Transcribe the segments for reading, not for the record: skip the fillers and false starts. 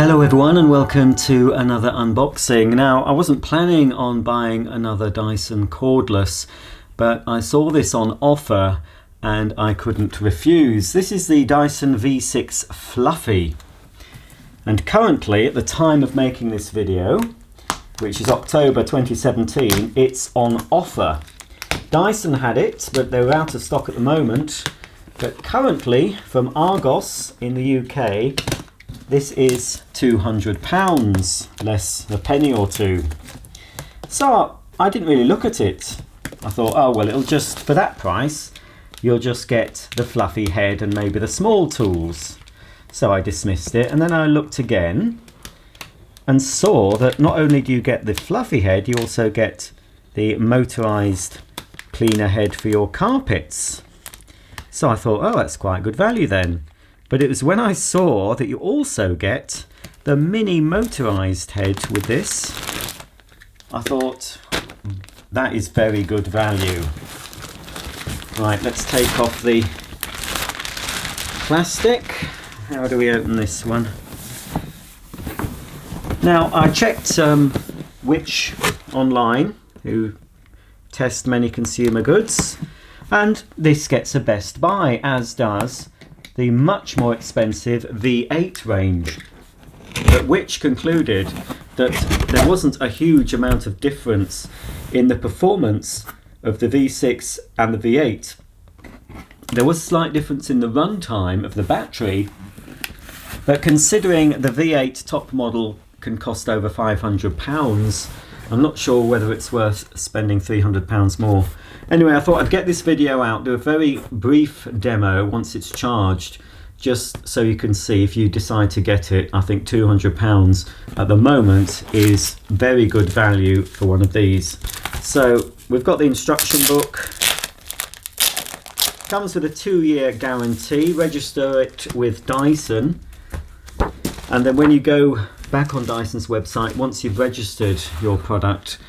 Hello everyone and welcome to another unboxing. Now, I wasn't planning on buying another Dyson Cordless, but I saw this on offer and I couldn't refuse. This is the Dyson V6 Fluffy, and currently at the time of making this video, which is October 2017, it's on offer. Dyson had it, but they were out of stock at the moment. But currently, from Argos in the UK, this is £200, less a penny or two. So I didn't really look at it. I thought, oh well, it'll just, for that price, you'll just get the fluffy head and maybe the small tools. So I dismissed it, and then I looked again and saw that not only do you get the fluffy head, you also get the motorized cleaner head for your carpets. So I thought, oh, that's quite good value then. But it was when I saw that you also get the mini motorized head with this, I thought, that is very good value. Right, let's take off the plastic. How do we open this one? Now, I checked Which online, who test many consumer goods, and this gets a best buy, as does the much more expensive V8 range, but Which concluded that there wasn't a huge amount of difference in the performance of the V6 and the V8. There was a slight difference in the runtime of the battery, but considering the V8 top model can cost over £500, I'm not sure whether it's worth spending £300 more. Anyway, I thought I'd get this video out, do a very brief demo once it's charged, just so you can see if you decide to get it. I think £200 at the moment is very good value for one of these. So we've got the instruction book. Comes with a 2-year guarantee. Register it with Dyson, and then when you go back on Dyson's website, once you've registered your product,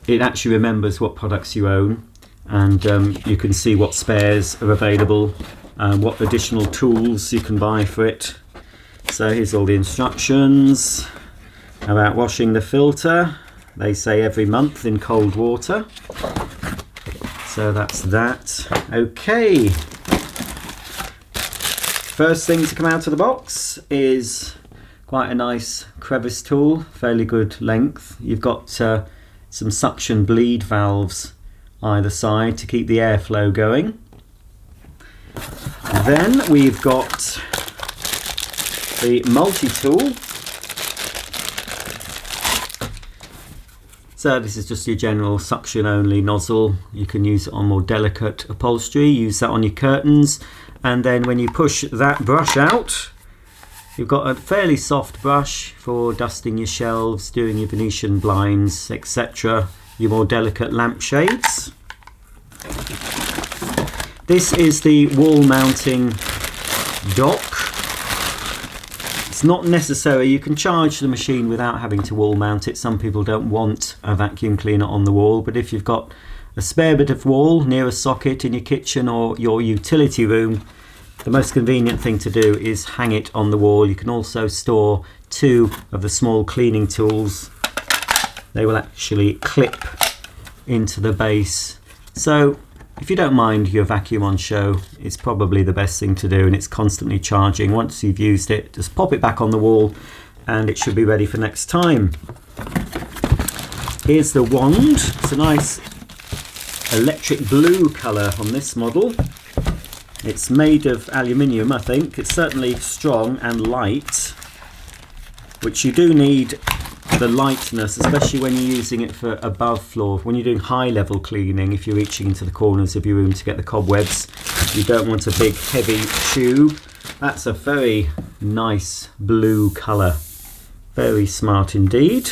it actually remembers what products you own, and you can see what spares are available and what additional tools you can buy for it. So here's all the instructions about washing the filter. They say every month in cold water. So that's that. Okay. First thing to come out of the box is quite a nice crevice tool, fairly good length. You've got some suction bleed valves either side to keep the airflow going. Then we've got the multi-tool. So this is just your general suction only nozzle. You can use it on more delicate upholstery, use that on your curtains, and then when you push that brush out, you've got a fairly soft brush for dusting your shelves, doing your Venetian blinds, etc., your more delicate lampshades. This is the wall mounting dock. It's not necessary, you can charge the machine without having to wall mount it. Some people don't want a vacuum cleaner on the wall, but if you've got a spare bit of wall near a socket in your kitchen or your utility room, the most convenient thing to do is hang it on the wall. You can also store 2 of the small cleaning tools. They will actually clip into the base. So if you don't mind your vacuum on show, it's probably the best thing to do, and it's constantly charging. Once you've used it, just pop it back on the wall and it should be ready for next time. Here's the wand. It's a nice electric blue colour on this model. It's made of aluminium, I think. It's certainly strong and light, which you do need the lightness, especially when you're using it for above floor. When you're doing high level cleaning, if you're reaching into the corners of your room to get the cobwebs, you don't want a big heavy tube. That's a very nice blue colour. Very smart indeed.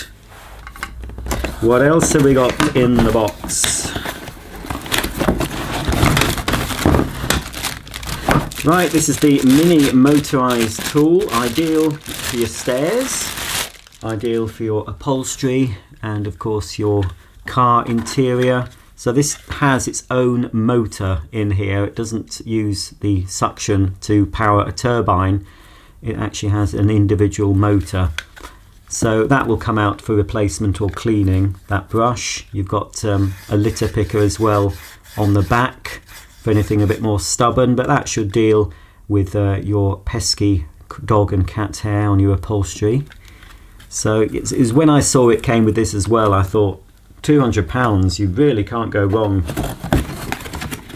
What else have we got in the box? Right, this is the mini motorized tool, ideal for your stairs, ideal for your upholstery, and of course your car interior. So this has its own motor in here. It doesn't use the suction to power a turbine. it actually has an individual motor. So that will come out for replacement or cleaning, that brush. You've got a litter picker as well on the back for anything a bit more stubborn, but that should deal with your pesky dog and cat hair on your upholstery. So it was when I saw it came with this as well, I thought £200, you really can't go wrong.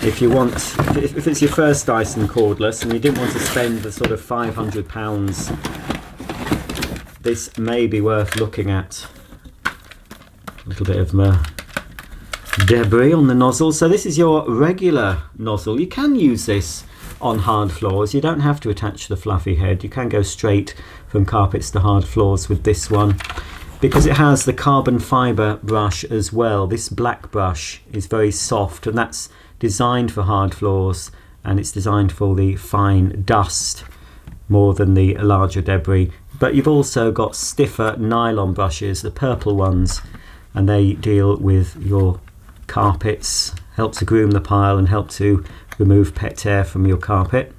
If you want, if it's your first Dyson cordless and you didn't want to spend the sort of £500, this may be worth looking at. A little bit of debris on the nozzle. So this is your regular nozzle. You can use this on hard floors. You don't have to attach the fluffy head. You can go straight from carpets to hard floors with this one, because it has the carbon fibre brush as well. This black brush is very soft, and that's designed for hard floors, and it's designed for the fine dust more than the larger debris. But you've also got stiffer nylon brushes, the purple ones, and they deal with your carpets, help to groom the pile and help to remove pet hair from your carpet.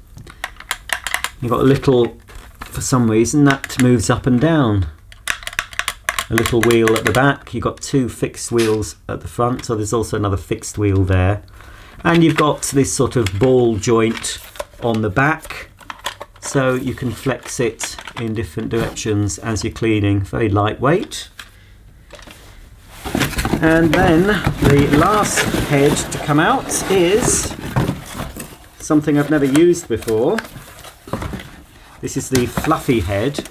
You've got a little, for some reason, that moves up and down. A little wheel at the back. You've got two fixed wheels at the front, so there's also another fixed wheel there. And you've got this sort of ball joint on the back, so you can flex it in different directions as you're cleaning. Very lightweight. And then the last head to come out is something I've never used before. This is the fluffy head,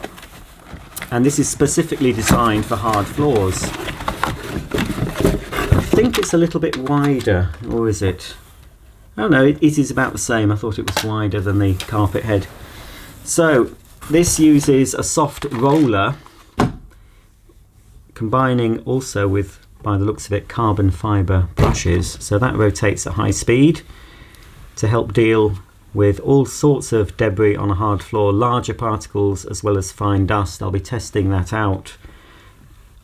and this is specifically designed for hard floors. I think it's a little bit wider, or is it? Oh no, it is about the same. I thought it was wider than the carpet head. So this uses a soft roller, combining also with, by the looks of it, carbon fibre brushes. So that rotates at high speed to help deal with all sorts of debris on a hard floor, larger particles as well as fine dust. I'll be testing that out.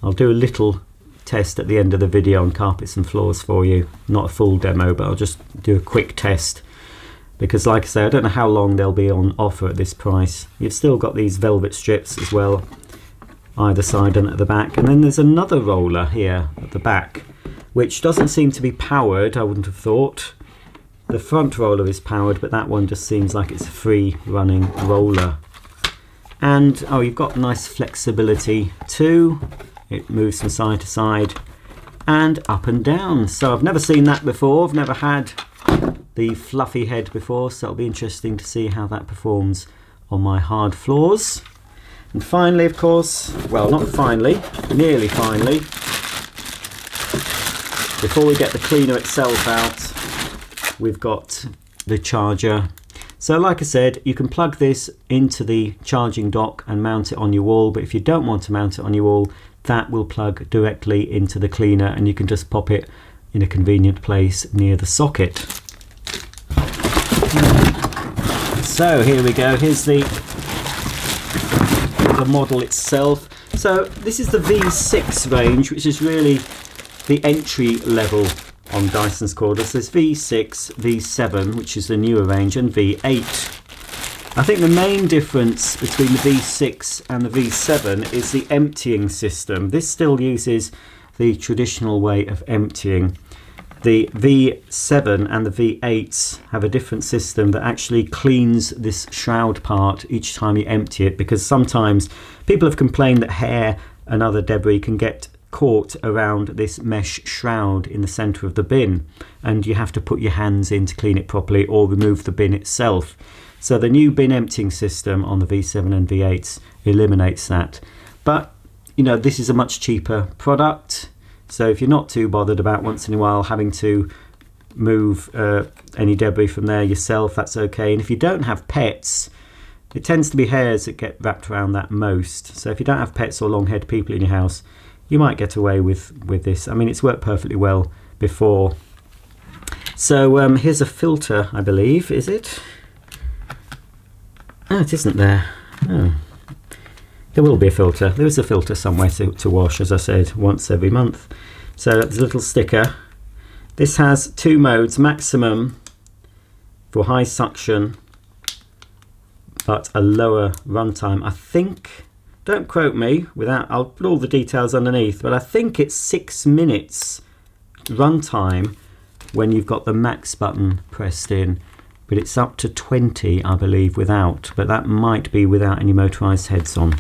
I'll do a little test at the end of the video on carpets and floors for you. Not a full demo, but I'll just do a quick test, because like I say, I don't know how long they'll be on offer at this price. You've still got these velvet strips as well, either side and at the back. And then there's another roller here at the back, which doesn't seem to be powered, I wouldn't have thought. The front roller is powered, but that one just seems like it's a free running roller. And oh, you've got nice flexibility too. It moves from side to side and up and down. So I've never seen that before. I've never had the fluffy head before, so it'll be interesting to see how that performs on my hard floors. And finally, of course, well, not finally, nearly finally, before we get the cleaner itself out, we've got the charger. So like I said, you can plug this into the charging dock and mount it on your wall, but if you don't want to mount it on your wall, that will plug directly into the cleaner, and you can just pop it in a convenient place near the socket. So here we go, here's the model itself. So this is the V6 range, which is really the entry level on Dyson's cordless. There's V6, V7, which is the newer range, and V8. I think the main difference between the V6 and the V7 is the emptying system. This still uses the traditional way of emptying. The V7 and the V8s have a different system that actually cleans this shroud part each time you empty it, because sometimes people have complained that hair and other debris can get caught around this mesh shroud in the center of the bin, and you have to put your hands in to clean it properly or remove the bin itself. So the new bin emptying system on the V7 and V8s eliminates that. But you know, this is a much cheaper product, so if you're not too bothered about once in a while having to move any debris from there yourself, that's okay. And if you don't have pets, it tends to be hairs that get wrapped around that most. So if you don't have pets or long-haired people in your house, you might get away with this. I mean, it's worked perfectly well before. So here's a filter, I believe, is it? Oh, it isn't there. Oh. There will be a filter. There is a filter somewhere to wash, as I said, once every month. So there's a little sticker. This has two modes: maximum for high suction but a lower runtime. I think, don't quote me, I'll put all the details underneath, but I think it's 6 minutes runtime when you've got the max button pressed in, but it's up to 20, I believe, without, but that might be without any motorized heads on.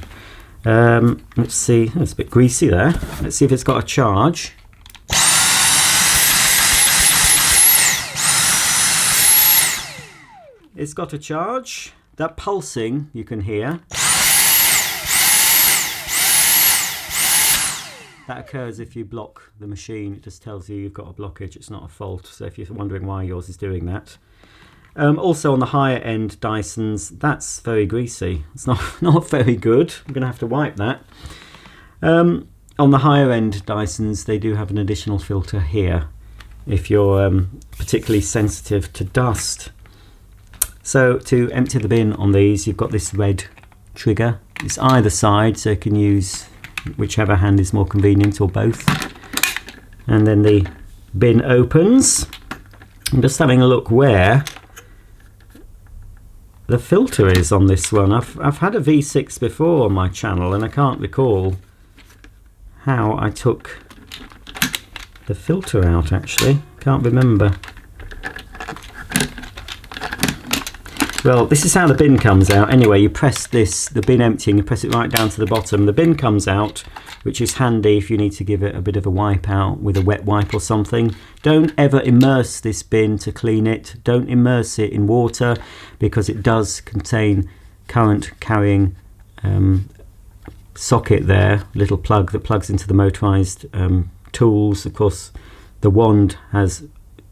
Let's see, it's a bit greasy there. Let's see if it's got a charge. It's got a charge. That pulsing you can hear. That occurs if you block the machine. It just tells you you've got a blockage. It's not a fault. So if you're wondering why yours is doing that. Also on the higher end Dysons, that's very greasy. It's not very good. I'm going to have to wipe that. On the higher end Dysons, they do have an additional filter here if you're particularly sensitive to dust. So to empty the bin on these, you've got this red trigger. It's either side, so you can use whichever hand is more convenient, or both. And then the bin opens. I'm just having a look where the filter is on this one. I've had a V6 before on my channel, and I can't recall how I took the filter out, actually. Can't remember. Well, this is how the bin comes out. Anyway, you press this, the bin emptying, you press it right down to the bottom. The bin comes out, which is handy if you need to give it a bit of a wipe out with a wet wipe or something. Don't ever immerse this bin to clean it. Don't immerse it in water, because it does contain current carrying socket there, little plug that plugs into the motorized tools. Of course, the wand has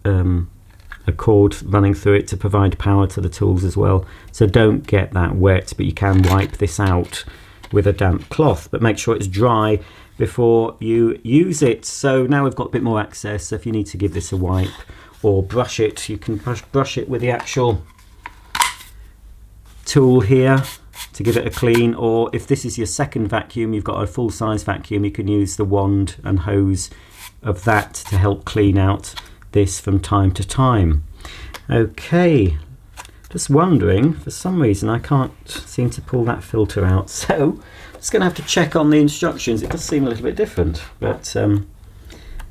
a cord running through it to provide power to the tools as well. So don't get that wet, but you can wipe this out with a damp cloth, but make sure it's dry before you use it. So now we've got a bit more access. So if you need to give this a wipe or brush it, you can brush it with the actual tool here to give it a clean, or if this is your second vacuum, you've got a full-size vacuum, you can use the wand and hose of that to help clean out this from time to time. Okay, just wondering, for some reason I can't seem to pull that filter out, so I'm just going to have to check on the instructions. It does seem a little bit different, but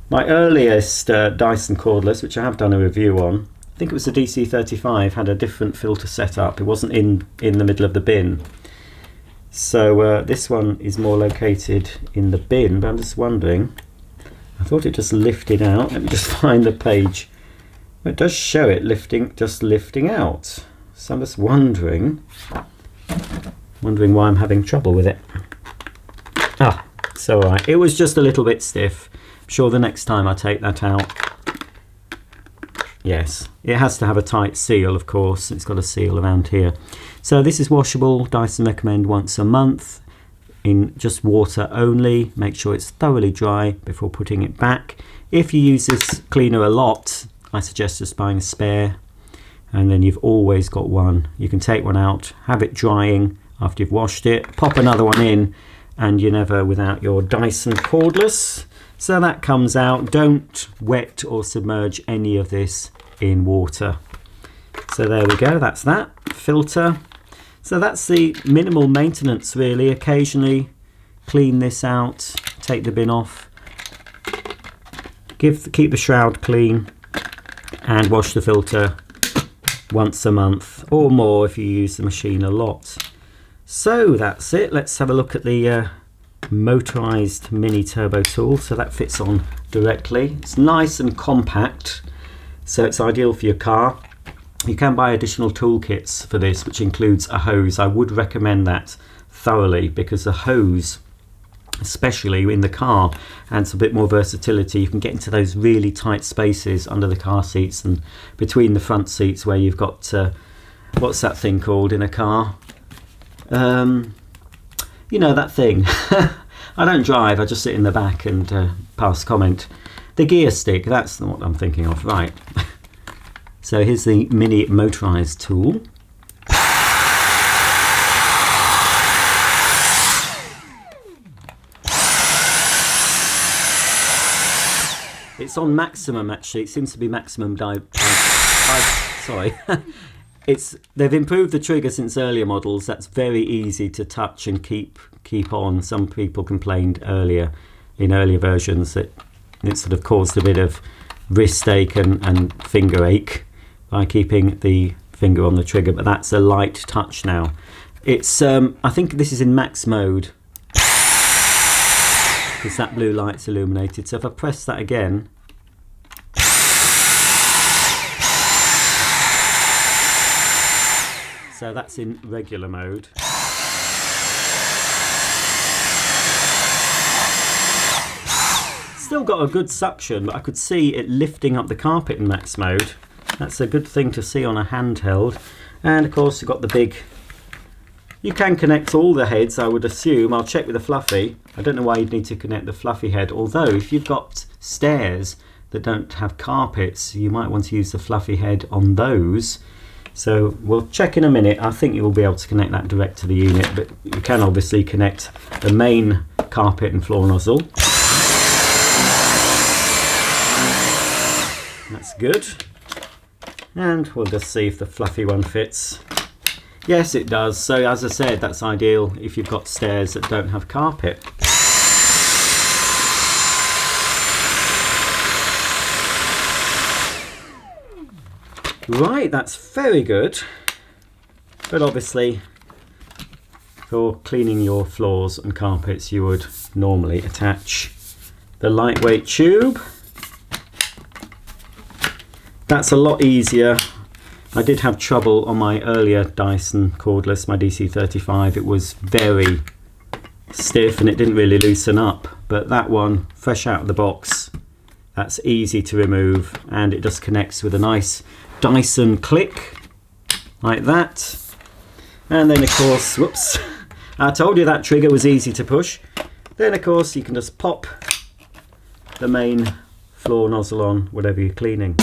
my earliest Dyson Cordless, which I have done a review on, I think it was the DC35, had a different filter setup. It wasn't in the middle of the bin. So this one is more located in the bin, but I'm just wondering, I thought it just lifted out. Let me just find the page. It does show it just lifting out. So I'm just wondering why I'm having trouble with it. Ah, it's all right. It was just a little bit stiff. I'm sure the next time I take that out. Yes, it has to have a tight seal, of course. It's got a seal around here. So this is washable. Dyson recommend once a month in just water only. Make sure it's thoroughly dry before putting it back. If you use this cleaner a lot, I suggest just buying a spare, and then you've always got one. You can take one out, have it drying after you've washed it, pop another one in, and you're never without your Dyson Cordless. So that comes out. Don't wet or submerge any of this in water. So there we go, that's that filter. So that's the minimal maintenance really. Occasionally clean this out, take the bin off, keep the shroud clean, and wash the filter once a month or more if you use the machine a lot. So that's it. Let's have a look at the motorized mini turbo tool. So that fits on directly. It's nice and compact, so it's ideal for your car. You can buy additional toolkits for this, which includes a hose. I would recommend that thoroughly, because the hose, especially in the car, adds a bit more versatility. You can get into those really tight spaces under the car seats and between the front seats where you've got what's that thing called in a car? You know, that thing. I don't drive, I just sit in the back and pass comment. The gear stick, that's what I'm thinking of, right. So here's the mini motorized tool. It's on maximum actually. It seems to be maximum they've improved the trigger since earlier models. That's very easy to touch and keep on. Some people complained in earlier versions that it sort of caused a bit of wrist ache and finger ache by keeping the finger on the trigger, but that's a light touch now. It's I think this is in max mode because that blue light's illuminated. So if I press that again, so that's in regular mode. Still got a good suction, but I could see it lifting up the carpet in max mode. That's a good thing to see on a handheld. And of course you've got the big, you can connect all the heads, I would assume. I'll check with the fluffy. I don't know why you'd need to connect the fluffy head, although if you've got stairs that don't have carpets, you might want to use the fluffy head on those. So we'll check in a minute. I think you will be able to connect that direct to the unit, but you can obviously connect the main carpet and floor nozzle. That's good. And we'll just see if the fluffy one fits. Yes, it does. So as I said, that's ideal if you've got stairs that don't have carpet. Right, that's very good. But obviously, for cleaning your floors and carpets, you would normally attach the lightweight tube. That's a lot easier. I did have trouble on my earlier Dyson cordless, my DC35. It was very stiff and it didn't really loosen up. But that one, fresh out of the box, that's easy to remove, and it just connects with a nice Dyson click, like that. And then of course, whoops, I told you that trigger was easy to push. Then of course you can just pop the main floor nozzle on whatever you're cleaning.